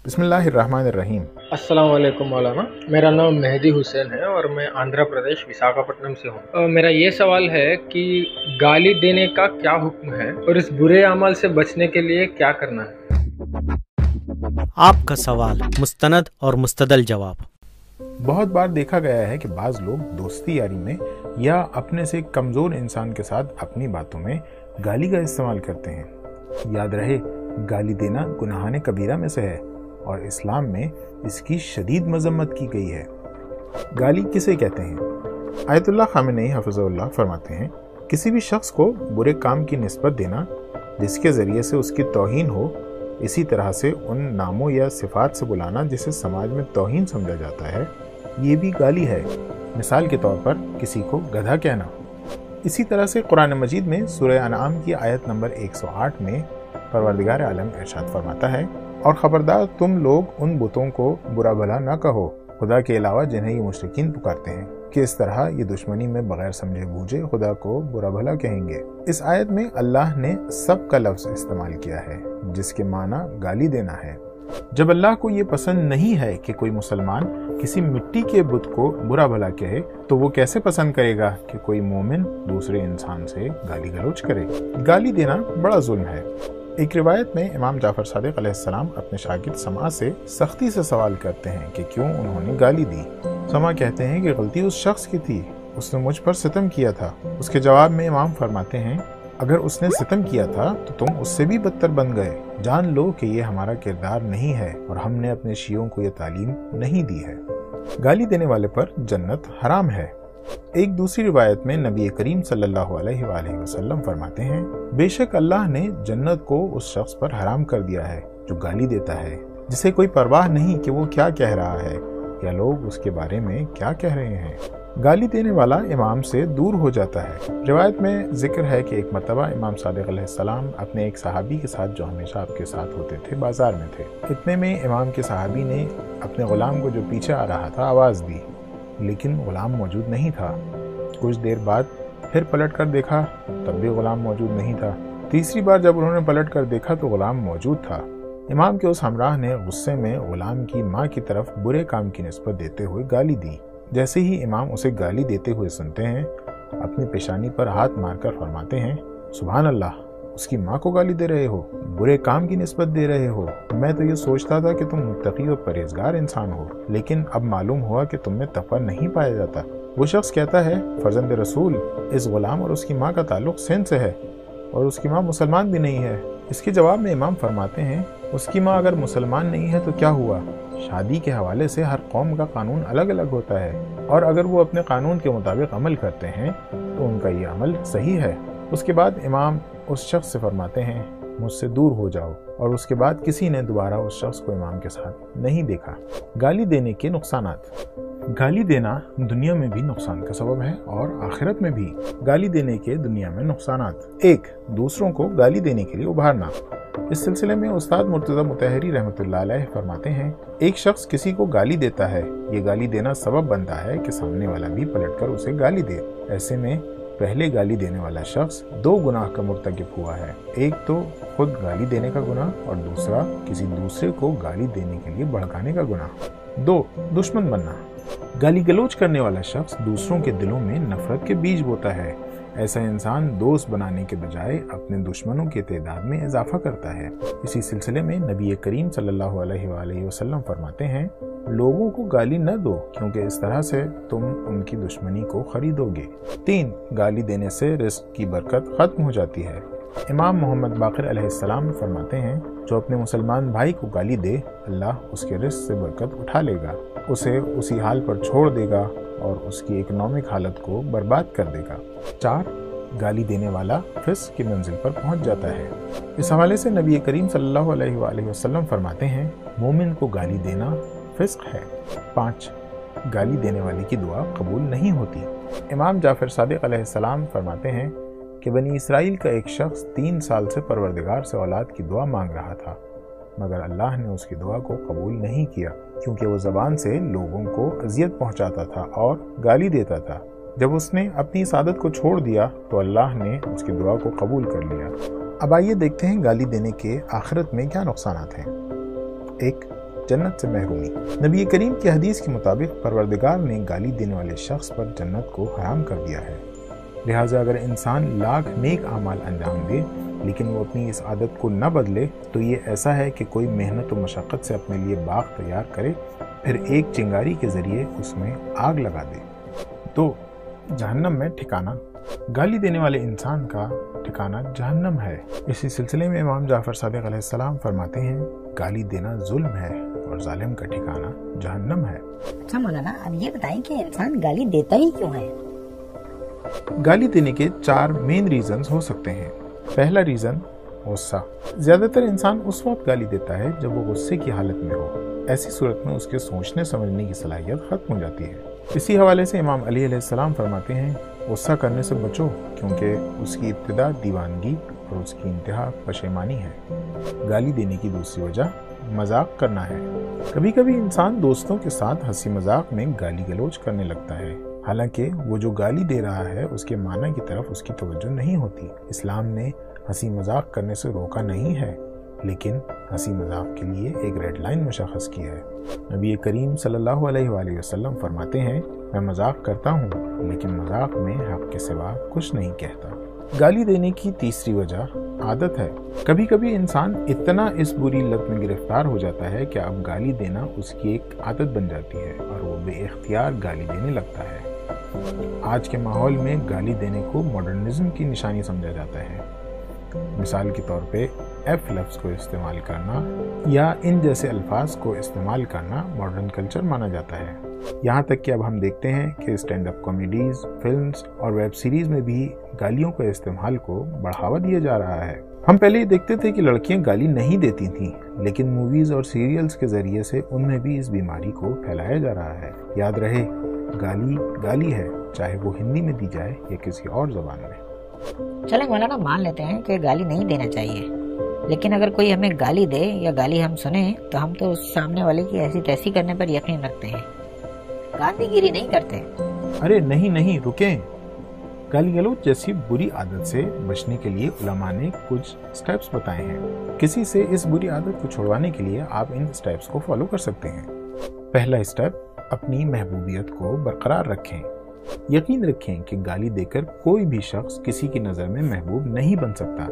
बिस्मिल्लाहिर्रहमानिर्रहीम। अस्सलाम वालेकुम मौलाना। मेरा नाम मेहदी हुसैन है और मैं आंध्र प्रदेश विशाखापट्टनम से हूँ। मेरा ये सवाल है कि गाली देने का क्या हुक्म है और इस बुरे अमल से बचने के लिए क्या करना है। आपका सवाल, मुस्तनद और मुस्तदल जवाब। बहुत बार देखा गया है कि बाज़ लोग दोस्ती यारी में या अपने से कमज़ोर इंसान के साथ अपनी बातों में गाली का इस्तेमाल करते हैं। याद रहे, गाली देना गुनाहाने कबीरा में से है और इस्लाम में इसकी शदीद मजम्मत की गई है। गाली किसे कहते हैं? आयतुल्लाह खामेनी हफ़िज़हुल्लाह फरमाते हैं, किसी भी शख्स को बुरे काम की निस्बत देना जिसके ज़रिए से उसकी तौहीन हो, इसी तरह से उन नामों या सिफ़ात से बुलाना जिसे समाज में तौहीन समझा जाता है, ये भी गाली है। मिसाल के तौर पर किसी को गधा कहना। इसी तरह से कुरान मजीद में सूरह अनआम की आयत नंबर 108 में परवरदिगार आलम इरशाद फरमाता है, और ख़बरदार तुम लोग उन बुतों को बुरा भला न कहो खुदा के अलावा जिन्हें ये मुशरिकीन पुकारते हैं, कि इस तरह ये दुश्मनी में बगैर समझे बूझे खुदा को बुरा भला कहेंगे। इस आयत में अल्लाह ने सब का लफ्ज़ इस्तेमाल किया है जिसके माना गाली देना है। जब अल्लाह को ये पसंद नहीं है कि कोई मुसलमान किसी मिट्टी के बुत को बुरा भला कहे, तो वो कैसे पसंद करेगा कि कोई मोमिन दूसरे इंसान से गाली गलौज करे। गाली देना बड़ा जुल्म है। एक रिवायत में इमाम जाफर सादिक अलैहिस्सलाम अपने शागिर्द समा से सख्ती से सवाल करते हैं कि क्यों उन्होंने गाली दी। समा कहते हैं कि गलती उस शख्स की थी, उसने मुझ पर सितम किया था। उसके जवाब में इमाम फरमाते हैं, अगर उसने सितम किया था तो तुम उससे भी बदतर बन गए। जान लो कि ये हमारा किरदार नहीं है और हमने अपने शियों को ये तालीम नहीं दी है। गाली देने वाले पर जन्नत हराम है। एक दूसरी रिवायत में नबी करीम सल्लल्लाहु अलैहि वसल्लम फरमाते हैं, बेशक अल्लाह ने जन्नत को उस शख्स पर हराम कर दिया है जो गाली देता है, जिसे कोई परवाह नहीं कि वो क्या कह रहा है या लोग उसके बारे में क्या कह रहे हैं। गाली देने वाला इमाम से दूर हो जाता है। रिवायत में जिक्र है कि एक मरतबा इमाम सादिक अलैहिस्सलाम अपने एक सहाबी के साथ, जो हमेशा आपके साथ होते थे, बाजार में थे। इतने में इमाम के सहाबी ने अपने गुलाम को जो पीछे आ रहा था आवाज़ दी, लेकिन गुलाम मौजूद नहीं था। कुछ देर बाद फिर पलट कर देखा, तब भी गुलाम मौजूद नहीं था। तीसरी बार जब उन्होंने पलट कर देखा तो गुलाम मौजूद था। इमाम के उस हमराह ने गुस्से में गुलाम की माँ की तरफ बुरे काम की निस्बत देते हुए गाली दी। जैसे ही इमाम उसे गाली देते हुए सुनते हैं, अपनी पेशानी पर हाथ मारकर फरमाते हैं, सुभान अल्लाह, उसकी माँ को गाली दे रहे हो, बुरे काम की निस्बत दे रहे हो। मैं तो ये सोचता था कि तुम मुत्तकी और परहेजगार इंसान हो, लेकिन अब मालूम हुआ कि तुम में तक़वा नहीं पाया जाता। वो शख्स कहता है, फर्जंद रसूल, इस गुलाम और उसकी माँ का ताल्लुक सिंध से है और उसकी माँ मुसलमान भी नहीं है। इसके जवाब में इमाम फरमाते हैं, उसकी माँ अगर मुसलमान नहीं है तो क्या हुआ? शादी के हवाले से हर कौम का कानून अलग अलग होता है, और अगर वो अपने कानून के मुताबिक अमल करते हैं तो उनका ये अमल सही है। उसके बाद इमाम उस शख्स से फरमाते हैं, मुझसे दूर हो जाओ, और उसके बाद किसी ने दोबारा उस शख्स को इमाम के साथ नहीं देखा। गाली देने के नुकसानात। गाली देना दुनिया में भी नुकसान का सबब है और आखिरत में भी। गाली देने के दुनिया में नुकसानात। 1. दूसरों को गाली देने के लिए उभारना। इस सिलसिले में उस्ताद मुर्तज़ा मुतहरी रहमतुल्लाह अलैह फरमाते हैं, एक शख्स किसी को गाली देता है, ये गाली देना सबब बनता है कि सामने वाला भी पलटकर उसे गाली दे। ऐसे में पहले गाली देने वाला शख्स 2 गुनाह का मुर्तकिब हुआ है। एक तो खुद गाली देने का गुनाह और दूसरा किसी दूसरे को गाली देने के लिए भड़काने का गुनाह। 2. दुश्मन बनना। गाली गलौज करने वाला शख्स दूसरों के दिलों में नफरत के बीज बोता है। ऐसा इंसान दोस्त बनाने के बजाय अपने दुश्मनों की तादाद में इजाफा करता है। इसी सिलसिले में नबी करीम सल्लल्लाहु अलैहि वसल्लम फरमाते हैं, लोगों को गाली न दो, क्योंकि इस तरह से तुम उनकी दुश्मनी को खरीदोगे। 3. गाली देने से रिस्क की बरकत खत्म हो जाती है। इमाम मोहम्मद बाक़िर अलैहिस्सलाम फरमाते हैं, जो अपने मुसलमान भाई को गाली दे, अल्लाह उसके रिस्क से बरकत उठा लेगा, उसे उसी हाल पर छोड़ देगा और उसकी इकोनॉमिक हालत को बर्बाद कर देगा। 4. गाली देने वाला फिस्क की मंजिल पर पहुंच जाता है। इस हवाले से नबी करीम सल्लल्लाहु अलैहि वसल्लम फरमाते हैं, मोमिन को गाली देना फिस्क है। 5. गाली देने वाले की दुआ कबूल नहीं होती। इमाम जाफर सादिक अलैहिस्सलाम फरमाते हैं कि बनी इसराइल का एक शख्स 3 साल से परवरदिगार से औलाद की दुआ मांग रहा था, मगर अल्लाह ने उसकी दुआ को कबूल नहीं किया, क्योंकि वो ज़बान से लोगों को अजियत पहुंचाता था और गाली देता था। जब उसने अपनी इस आदत को छोड़ दिया तो अल्लाह ने उसकी दुआ को कबूल कर लिया। अब आइए देखते हैं गाली देने के आखिरत में क्या नुकसानात हैं। 1. जन्नत से महरूमी। नबी करीम की हदीस के मुताबिक परवरदिगार ने गाली देने वाले शख्स पर जन्नत को हराम कर दिया है। लिहाजा अगर इंसान लाख नेक अमाल अंजाम दे लेकिन वो अपनी इस आदत को न बदले तो ये ऐसा है कि कोई मेहनत और मशक्क़त से अपने लिए बाग तैयार करे, फिर एक चिंगारी के ज़रिए उसमें आग लगा दे। तो जहन्नम में ठिकाना, गाली देने वाले इंसान का ठिकाना जहन्नम है। इसी सिलसिले में इमाम जाफर सादिक अलैहिस्सलाम फरमाते हैं, गाली देना जुल्म है और जालिम का ठिकाना जहन्नम है। अच्छा मौलाना, अब ये बताएं कि इंसान गाली देता ही क्यों है? गाली देने के 4 मेन रीजंस हो सकते हैं। पहला रीजन, गुस्सा। ज्यादातर इंसान उस वक्त गाली देता है जब वो गुस्से की हालत में हो। ऐसी सूरत में उसके सोचने समझने की सलाहियत खत्म हो जाती है। इसी हवाले से इमाम अली अलैहिस्सलाम फरमाते हैं, गुस्सा करने से बचो क्योंकि उसकी इब्तिदा दीवानगी और उसकी इंतहा पशेमानी है। गाली देने की दूसरी वजह मजाक करना है। कभी कभी इंसान दोस्तों के साथ हंसी मजाक में गाली गलौज करने लगता है, हालांकि वो जो गाली दे रहा है उसके माना की तरफ उसकी तवज्जो नहीं होती। इस्लाम ने हंसी मजाक करने से रोका नहीं है, लेकिन हंसी मजाक के लिए एक रेड लाइन मुशख़्ख़स की है। नबी करीम सल्लल्लाहु अलैहि वसल्लम फरमाते हैं, मैं मजाक करता हूँ लेकिन मजाक में हक के सिवा कुछ नहीं कहता। गाली देने की तीसरी वजह आदत है। कभी कभी इंसान इतना इस बुरी लत में गिरफ्तार हो जाता है कि अब गाली देना उसकी एक आदत बन जाती है और वो बेइख्तियार गाली देने लगता है। आज के माहौल में गाली देने को मॉडर्निज्म की निशानी समझा जाता है। मिसाल के तौर पे एफ लफ्ज़ को इस्तेमाल करना या इन जैसे अल्फाज को इस्तेमाल करना मॉडर्न कल्चर माना जाता है। यहाँ तक कि अब हम देखते हैं कि स्टैंड अप कॉमेडीज, फिल्म्स और वेब सीरीज में भी गालियों के इस्तेमाल को बढ़ावा दिया जा रहा है। हम पहले ये देखते थे कि लड़कियां गाली नहीं देती थीं, लेकिन मूवीज और सीरियल्स के जरिए से उनमें भी इस बीमारी को फैलाया जा रहा है। याद रहे, गाली गाली है, चाहे वो हिंदी में दी जाए या किसी और ज़बान में। चलें मौलाना, मान लेते हैं कि गाली नहीं देना चाहिए, लेकिन अगर कोई हमें गाली दे या गाली हम सुने तो हम तो उस सामने वाले की ऐसी तैसी करने पर यकीन रखते हैं, गांधीगिरी नहीं करते। अरे नहीं, रुकें। गाली गलौज जैसी बुरी आदत से बचने के लिए उलमा ने कुछ स्टेप्स बताए हैं। किसी से इस बुरी आदत को छुड़वाने के लिए आप इन स्टेप्स को फॉलो कर सकते हैं। पहला स्टेप, अपनी महबूबियत को बरकरार रखें। यकीन रखें कि गाली देकर कोई भी शख्स किसी की नज़र में महबूब नहीं बन सकता,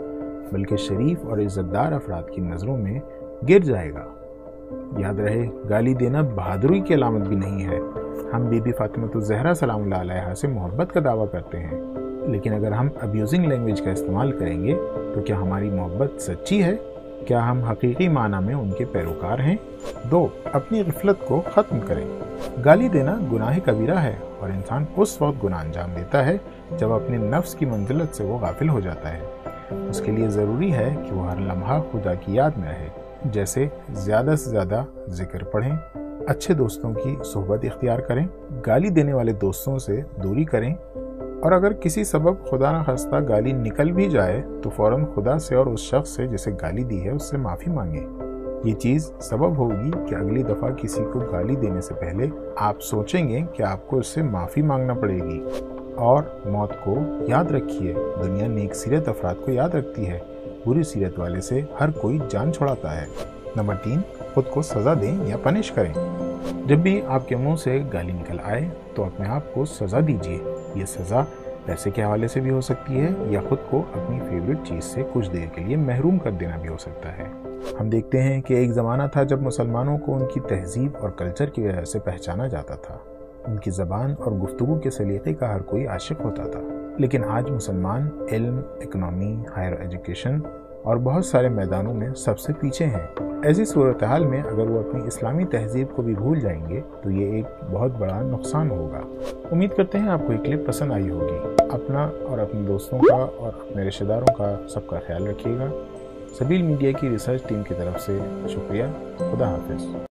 बल्कि शरीफ और इज्जतदार अफराद की नज़रों में गिर जाएगा। याद रहे, गाली देना बहादुरी की अलामत भी नहीं है। हम बीबी फातिमा ज़हरा सलामुल्लाह अलैहा से मोहब्बत का दावा करते हैं, लेकिन अगर हम अब्यूजिंग लैंग्वेज का इस्तेमाल करेंगे तो क्या हमारी मोहब्बत सच्ची है? क्या हम हकीकी माना में उनके पैरोकार हैं? 2, अपनी ग़फलत को ख़त्म करें। गाली देना गुनाह कबीरा है और इंसान उस वक्त गुनाह अंजाम देता है जब अपने नफ्स की मंजिलत से वो गाफिल हो जाता है। उसके लिए ज़रूरी है कि वो हर लम्हा खुदा की याद में रहे, जैसे ज़्यादा से ज़्यादा जिक्र पढ़ें, अच्छे दोस्तों की सोहबत इख्तियार करें, गाली देने वाले दोस्तों से दूरी करें, और अगर किसी सबब खुदा न खास्ता गाली निकल भी जाए तो फौरन खुदा से और उस शख्स से जिसे गाली दी है उससे माफ़ी मांगे। ये चीज़ सबब होगी कि अगली दफ़ा किसी को गाली देने से पहले आप सोचेंगे कि आपको उससे माफ़ी मांगना पड़ेगी। और मौत को याद रखिए, दुनिया नेक सीरत अफराद को याद रखती है, बुरी सीरत वाले से हर कोई जान छुड़ाता है। नंबर 3, खुद को सज़ा दें या पनिश करें। जब भी आपके मुंह से गाली निकल आए तो अपने आप को सज़ा दीजिए। ये सज़ा पैसे के हवाले से भी हो सकती है या खुद को अपनी फेवरेट चीज़ से कुछ देर के लिए महरूम कर देना भी हो सकता है। हम देखते हैं कि एक ज़माना था जब मुसलमानों को उनकी तहजीब और कल्चर की वजह से पहचाना जाता था। उनकी ज़बान और गुफ्तगू के सलीक़े का हर कोई आशिक होता था। लेकिन आज मुसलमान इल्म, इकनॉमी, हायर एजुकेशन और बहुत सारे मैदानों में सबसे पीछे हैं। ऐसी सूरत हाल में अगर वो अपनी इस्लामी तहजीब को भी भूल जाएंगे तो ये एक बहुत बड़ा नुकसान होगा। उम्मीद करते हैं आपको ये क्लिप पसंद आई होगी। अपना और अपने दोस्तों का और अपने रिश्तेदारों का सबका ख्याल रखिएगा। सबील मीडिया की रिसर्च टीम की तरफ से शुक्रिया। खुदा हाफिज़।